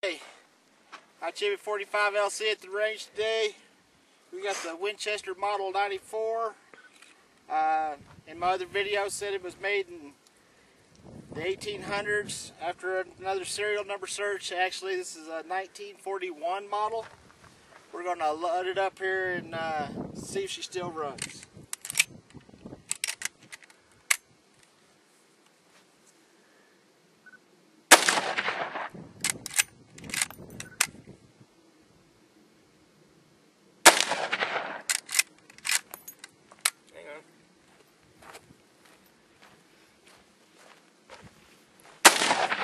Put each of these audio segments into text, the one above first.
Hey, I'm Chevy 45 LC at the range today. We got the Winchester Model 94. In my other video said it was made in the 1800s. After another serial number search, actually this is a 1941 model. We're going to load it up here and see if she still runs.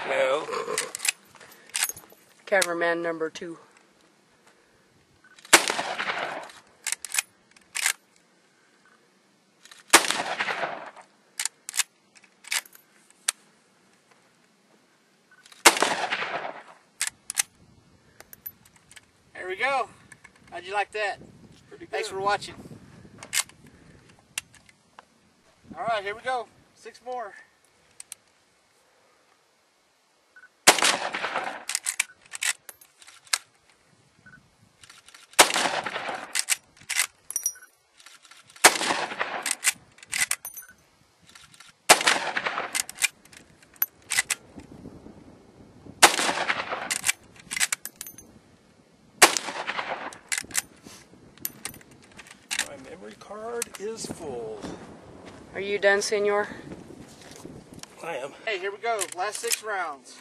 No. Cameraman number 2. There we go. How'd you like that? Pretty good. Thanks for watching. Alright, here we go. 6 more. My memory card is full. Are you done, senor? I am. Hey, here we go. Last 6 rounds.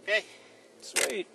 Okay. Sweet.